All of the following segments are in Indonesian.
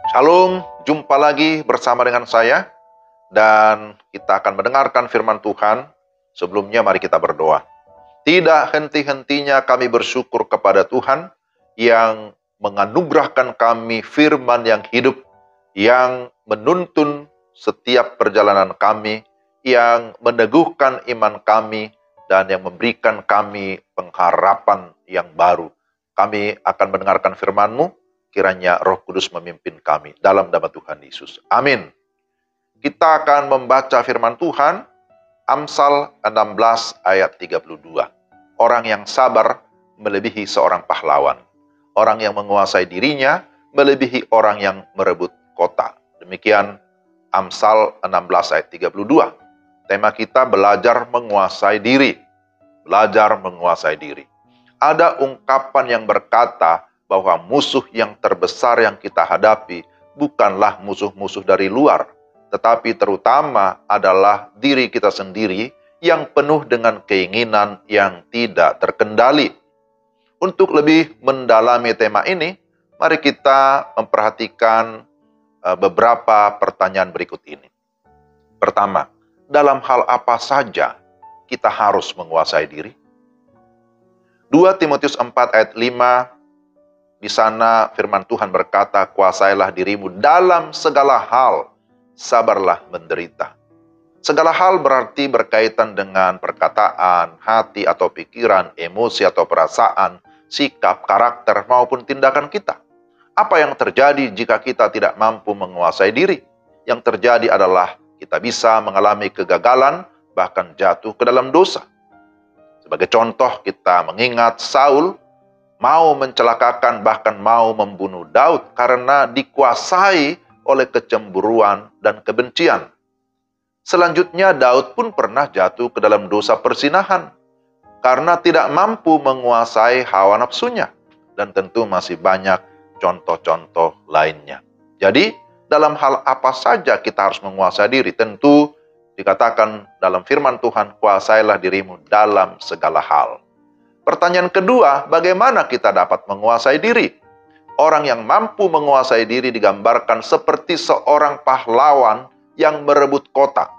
Shalom, jumpa lagi bersama dengan saya dan kita akan mendengarkan firman Tuhan. Sebelumnya mari kita berdoa. Tidak henti-hentinya kami bersyukur kepada Tuhan yang menganugerahkan kami firman yang hidup, yang menuntun setiap perjalanan kami, yang meneguhkan iman kami, dan yang memberikan kami pengharapan yang baru. Kami akan mendengarkan firman-Mu, kiranya Roh Kudus memimpin kami dalam nama Tuhan Yesus. Amin. Kita akan membaca firman Tuhan, Amsal 16 ayat 32. Orang yang sabar melebihi seorang pahlawan. Orang yang menguasai dirinya melebihi orang yang merebut kota. Demikian Amsal 16 ayat 32. Tema kita belajar menguasai diri. Belajar menguasai diri. Ada ungkapan yang berkata bahwa musuh yang terbesar yang kita hadapi bukanlah musuh-musuh dari luar, tetapi terutama adalah diri kita sendiri yang penuh dengan keinginan yang tidak terkendali. Untuk lebih mendalami tema ini, mari kita memperhatikan beberapa pertanyaan berikut ini. Pertama, dalam hal apa saja kita harus menguasai diri? 2 Timotius 4 ayat 5, di sana firman Tuhan berkata, kuasailah dirimu dalam segala hal, sabarlah menderita. Segala hal berarti berkaitan dengan perkataan, hati atau pikiran, emosi atau perasaan, sikap, karakter maupun tindakan kita. Apa yang terjadi jika kita tidak mampu menguasai diri? Yang terjadi adalah kita bisa mengalami kegagalan, bahkan jatuh ke dalam dosa. Sebagai contoh, kita mengingat Saul mau mencelakakan bahkan mau membunuh Daud karena dikuasai oleh kecemburuan dan kebencian. Selanjutnya Daud pun pernah jatuh ke dalam dosa perzinahan karena tidak mampu menguasai hawa nafsunya. Dan tentu masih banyak contoh-contoh lainnya. Jadi dalam hal apa saja kita harus menguasai diri? Tentu dikatakan dalam firman Tuhan, kuasailah dirimu dalam segala hal. Pertanyaan kedua, bagaimana kita dapat menguasai diri? Orang yang mampu menguasai diri digambarkan seperti seorang pahlawan yang merebut kota.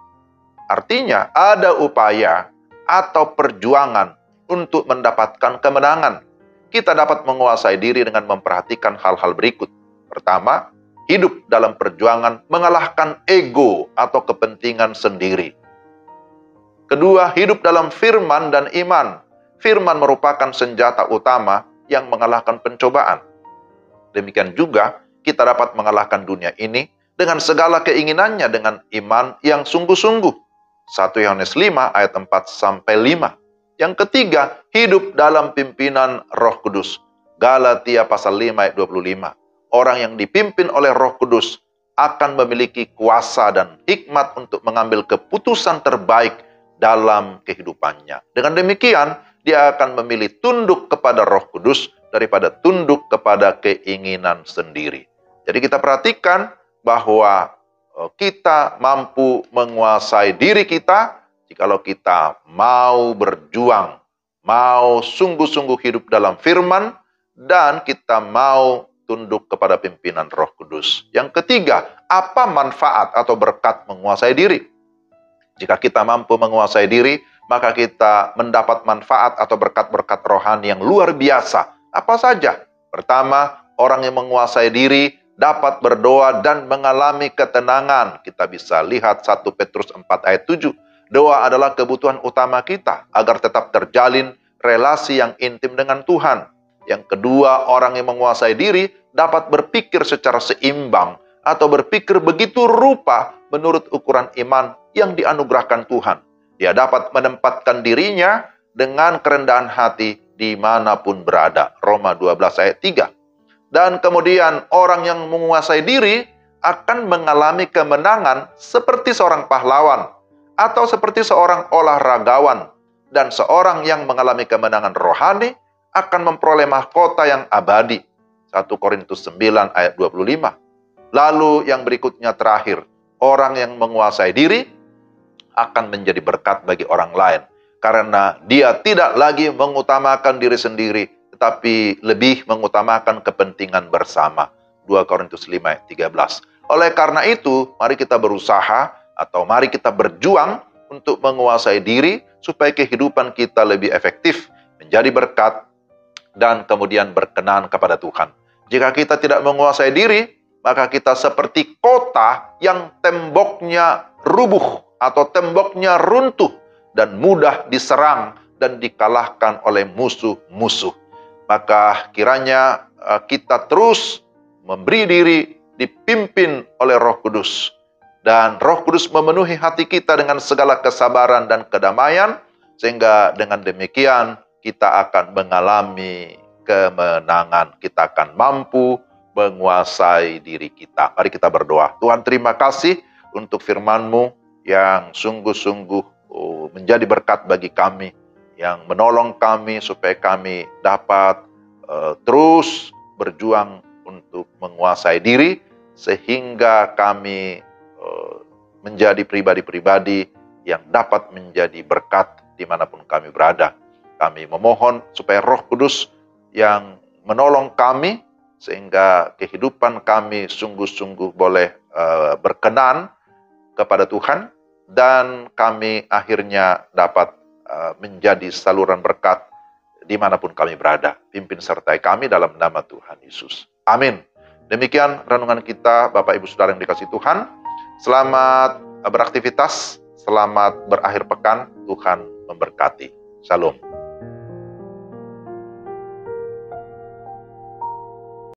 Artinya, ada upaya atau perjuangan untuk mendapatkan kemenangan. Kita dapat menguasai diri dengan memperhatikan hal-hal berikut. Pertama, hidup dalam perjuangan mengalahkan ego atau kepentingan sendiri. Kedua, hidup dalam firman dan iman. Firman merupakan senjata utama yang mengalahkan pencobaan. Demikian juga kita dapat mengalahkan dunia ini dengan segala keinginannya dengan iman yang sungguh-sungguh. 1 Yohanes 5 ayat 4-5. Yang ketiga, hidup dalam pimpinan Roh Kudus. Galatia pasal 5 ayat 25. Orang yang dipimpin oleh Roh Kudus akan memiliki kuasa dan hikmat untuk mengambil keputusan terbaik dalam kehidupannya. Dengan demikian, dia akan memilih tunduk kepada Roh Kudus daripada tunduk kepada keinginan sendiri. Jadi kita perhatikan bahwa kita mampu menguasai diri kita jikalau kita mau berjuang, mau sungguh-sungguh hidup dalam firman, dan kita mau tunduk kepada pimpinan Roh Kudus. Yang ketiga, apa manfaat atau berkat menguasai diri? Jika kita mampu menguasai diri, maka kita mendapat manfaat atau berkat-berkat rohani yang luar biasa. Apa saja? Pertama, orang yang menguasai diri dapat berdoa dan mengalami ketenangan. Kita bisa lihat 1 Petrus 4 ayat 7. Doa adalah kebutuhan utama kita agar tetap terjalin relasi yang intim dengan Tuhan. Yang kedua, orang yang menguasai diri dapat berpikir secara seimbang atau berpikir begitu rupa menurut ukuran iman yang dianugerahkan Tuhan. Dia dapat menempatkan dirinya dengan kerendahan hati dimanapun berada. Roma 12 ayat 3. Dan kemudian orang yang menguasai diri akan mengalami kemenangan seperti seorang pahlawan atau seperti seorang olahragawan. Dan seorang yang mengalami kemenangan rohani akan memperoleh mahkota yang abadi. 1 Korintus 9 ayat 25. Lalu yang berikutnya terakhir, orang yang menguasai diri akan menjadi berkat bagi orang lain. Karena dia tidak lagi mengutamakan diri sendiri, tetapi lebih mengutamakan kepentingan bersama. 2 Korintus 5 ayat 13. Oleh karena itu, mari kita berusaha atau mari kita berjuang untuk menguasai diri supaya kehidupan kita lebih efektif, menjadi berkat, dan kemudian berkenan kepada Tuhan. Jika kita tidak menguasai diri, maka kita seperti kota yang temboknya rubuh atau temboknya runtuh dan mudah diserang dan dikalahkan oleh musuh-musuh. Maka kiranya kita terus memberi diri dipimpin oleh Roh Kudus. Dan Roh Kudus memenuhi hati kita dengan segala kesabaran dan kedamaian, sehingga dengan demikian kita akan mengalami kemenangan. Kita akan mampu menguasai diri kita. Mari kita berdoa. Tuhan, terima kasih untuk firman-Mu yang sungguh-sungguh menjadi berkat bagi kami, yang menolong kami supaya kami dapat terus berjuang untuk menguasai diri, sehingga kami menjadi pribadi-pribadi yang dapat menjadi berkat dimanapun kami berada. Kami memohon supaya Roh Kudus yang menolong kami, sehingga kehidupan kami sungguh-sungguh boleh berkenan kepada Tuhan, dan kami akhirnya dapat menjadi saluran berkat dimanapun kami berada. Pimpin sertai kami dalam nama Tuhan Yesus. Amin. Demikian renungan kita, Bapak Ibu Saudara yang dikasihi Tuhan. Selamat beraktivitas, selamat berakhir pekan, Tuhan memberkati. Shalom.